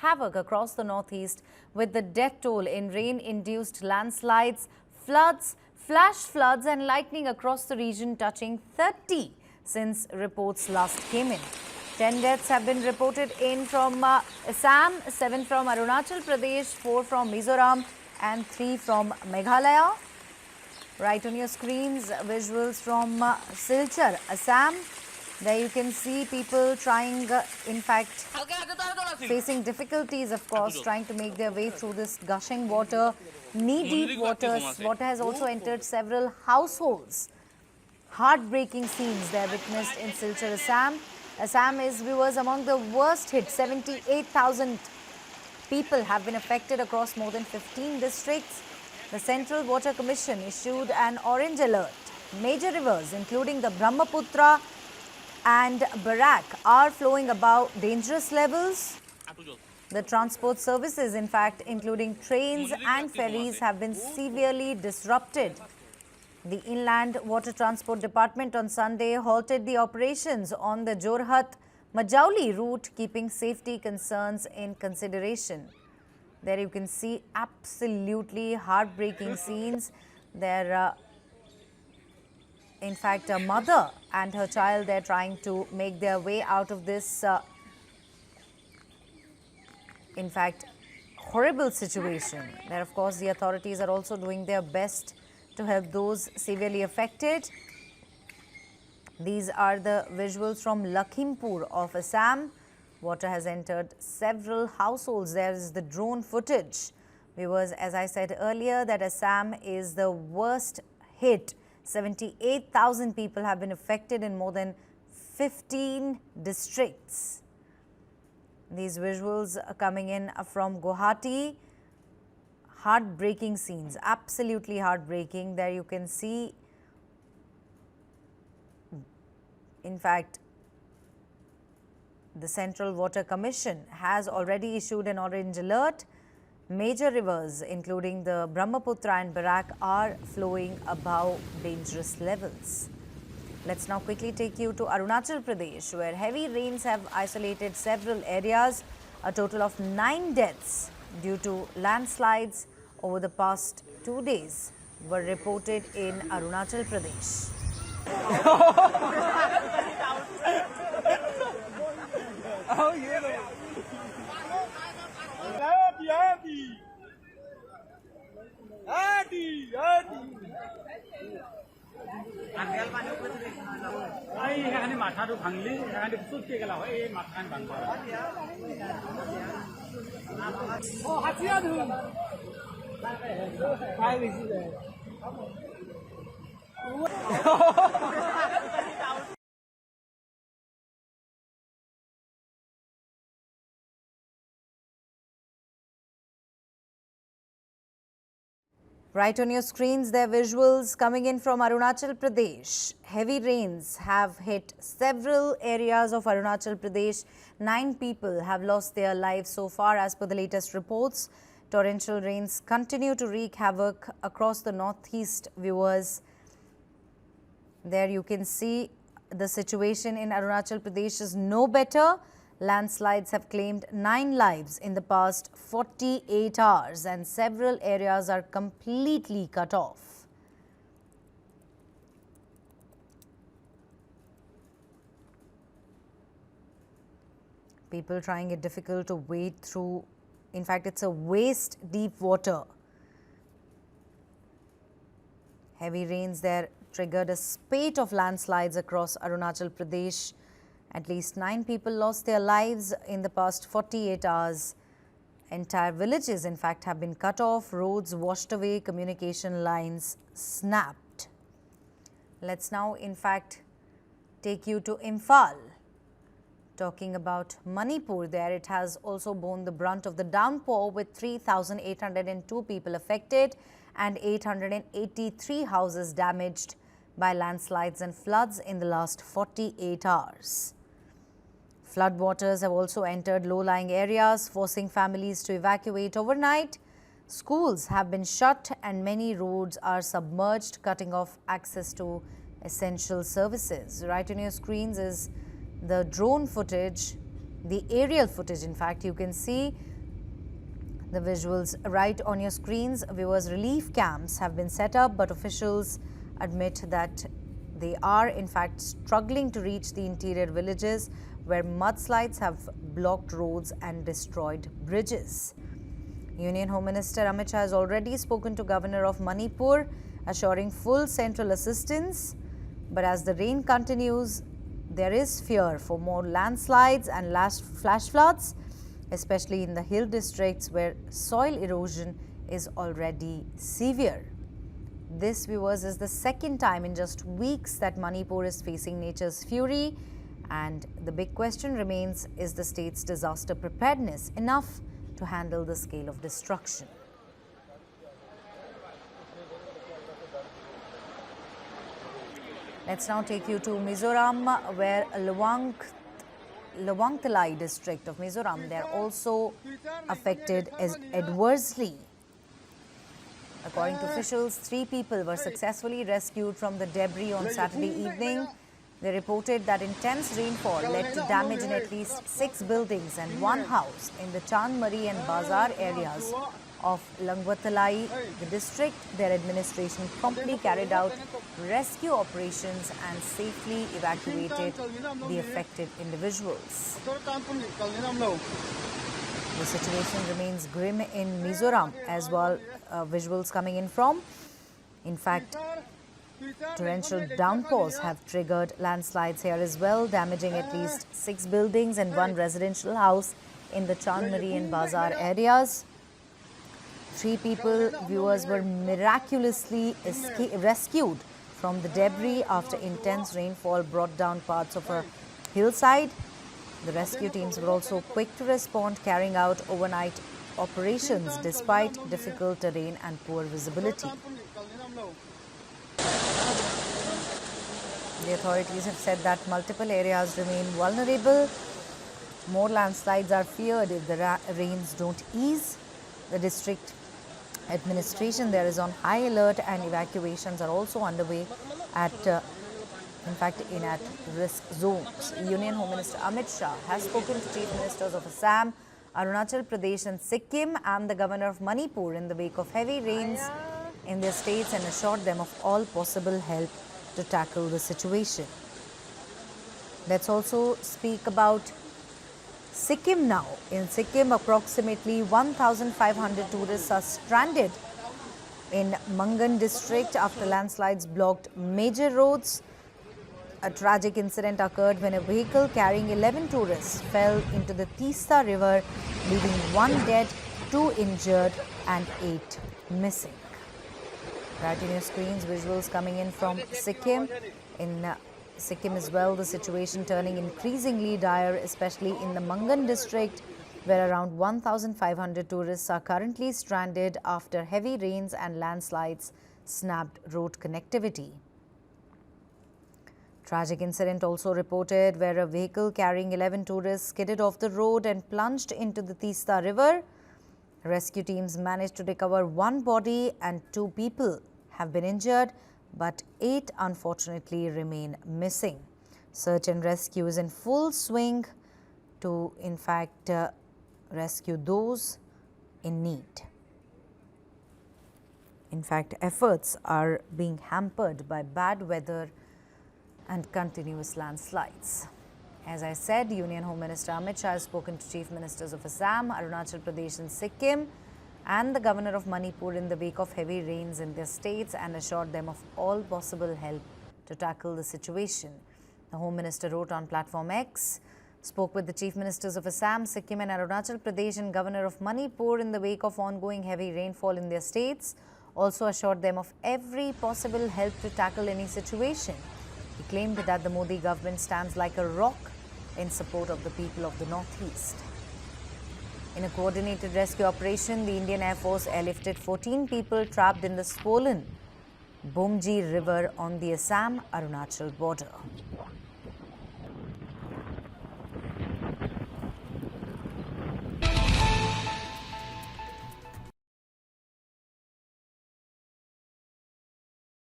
havoc across the northeast with the death toll in rain-induced landslides, floods, flash floods and lightning across the region touching 30 since reports last came in. 10 deaths have been reported in from Assam, 7 from Arunachal Pradesh, 4 from Mizoram and 3 from Meghalaya. Right on your screens, visuals from Silchar, Assam. There you can see people trying, in fact, facing difficulties, of course, trying to make their way through this gushing water, knee-deep waters. Water has also entered several households. Heartbreaking scenes they are witnessed in Silchar, Assam. Assam is, viewers, among the worst hit. 78,000 people have been affected across more than 15 districts. The Central Water Commission issued an orange alert. Major rivers, including the Brahmaputra and Barak, are flowing above dangerous levels. The transport services, in fact, including trains and ferries, have been severely disrupted. The Inland Water Transport Department on Sunday halted the operations on the Jorhat-Majauli route, keeping safety concerns in consideration. There you can see absolutely heartbreaking scenes. There, in fact, a mother and her child, they're trying to make their way out of this, in fact, horrible situation. There, of course, the authorities are also doing their best to help those severely affected. These are the visuals from Lakhimpur of Assam. Water has entered several households. There is the drone footage. Viewers, as I said earlier, that Assam is the worst hit. 78,000 people have been affected in more than 15 districts. These visuals are coming in from Guwahati. Heartbreaking scenes, absolutely heartbreaking. There you can see, in fact, the Central Water Commission has already issued an orange alert. Major rivers, including the Brahmaputra and Barak, are flowing above dangerous levels. Let's now quickly take you to Arunachal Pradesh, where heavy rains have isolated several areas. A total of 9 deaths due to landslides over the past 2 days were reported in Arunachal Pradesh. Right on your screens, there are visuals coming in from Arunachal Pradesh. Heavy rains have hit several areas of Arunachal Pradesh. 9 people have lost their lives so far as per the latest reports. Torrential rains continue to wreak havoc across the northeast, viewers. There you can see the situation in Arunachal Pradesh is no better. Landslides have claimed 9 lives in the past 48 hours and several areas are completely cut off. People trying it difficult to wade through. In fact, it's a waist-deep water. Heavy rains there triggered a spate of landslides across Arunachal Pradesh. At least 9 people lost their lives in the past 48 hours. Entire villages, in fact, have been cut off, roads washed away, communication lines snapped. Let's now, in fact, take you to Imphal. Talking about Manipur, there it has also borne the brunt of the downpour with 3,802 people affected and 883 houses damaged by landslides and floods in the last 48 hours. Floodwaters have also entered low-lying areas, forcing families to evacuate overnight. Schools have been shut and many roads are submerged, cutting off access to essential services. Right on your screens is the drone footage, the aerial footage. In fact, you can see The visuals right on your screens. Viewers, relief camps have been set up, but officials admit that they are in fact struggling to reach the interior villages where mudslides have blocked roads and destroyed bridges. Union Home Minister Amit Shah has already spoken to Governor of Manipur, assuring full central assistance. But as the rain continues, there is fear for more landslides and flash floods, especially in the hill districts where soil erosion is already severe. This, viewers, is the second time in just weeks that Manipur is facing nature's fury. And the big question remains, is the state's disaster preparedness enough to handle the scale of destruction? Let's now take you to Mizoram, where Lawangthalai district of Mizoram, they are also affected adversely. According to officials, 3 people were successfully rescued from the debris on Saturday evening. They reported that intense rainfall led to damage in at least 6 buildings and 1 house in the Chandmari and Bazar areas of Lawangthalai, the district. Their administration promptly carried out rescue operations and safely evacuated the affected individuals. The situation remains grim in Mizoram as well. Visuals coming in from, in fact, torrential downpours have triggered landslides here as well, damaging at least 6 buildings and 1 residential house in the Chandmari and Bazar areas. 3 people, viewers, were miraculously rescued from the debris after intense rainfall brought down parts of a hillside. The rescue teams were also quick to respond, carrying out overnight operations despite difficult terrain and poor visibility. The authorities have said that multiple areas remain vulnerable. More landslides are feared if the rains don't ease. The district administration there is on high alert, and evacuations are also underway at risk zones. Union Home Minister Amit Shah has spoken to Chief Ministers of Assam, Arunachal Pradesh and Sikkim and the Governor of Manipur in the wake of heavy rains in their states and assured them of all possible help to tackle the situation. Let's also speak about Sikkim now. In Sikkim, approximately 1,500 tourists are stranded in Mangan district after landslides blocked major roads. A tragic incident occurred when a vehicle carrying 11 tourists fell into the Tista river, leaving 1 dead, 2 injured and 8 missing. Right in your screens, visuals coming in from Sikkim. In Sikkim as well, the situation turning increasingly dire, especially in the Mangan district, where around 1,500 tourists are currently stranded after heavy rains and landslides snapped road connectivity. Tragic incident also reported where a vehicle carrying 11 tourists skidded off the road and plunged into the Tista river. Rescue teams managed to recover 1 body and 2 people have been injured, but 8 unfortunately remain missing. Search and rescue is in full swing to, in fact, rescue those in need. In fact, efforts are being hampered by bad weather and continuous landslides. As I said, Union Home Minister Amit Shah has spoken to Chief Ministers of Assam, Arunachal Pradesh and Sikkim and the Governor of Manipur in the wake of heavy rains in their states and assured them of all possible help to tackle the situation. The Home Minister wrote on Platform X, spoke with the Chief Ministers of Assam, Sikkim and Arunachal Pradesh and Governor of Manipur in the wake of ongoing heavy rainfall in their states, also assured them of every possible help to tackle any situation. He claimed that the Modi government stands like a rock in support of the people of the Northeast. In a coordinated rescue operation, the Indian Air Force airlifted 14 people trapped in the swollen Bomji River on the Assam-Arunachal border.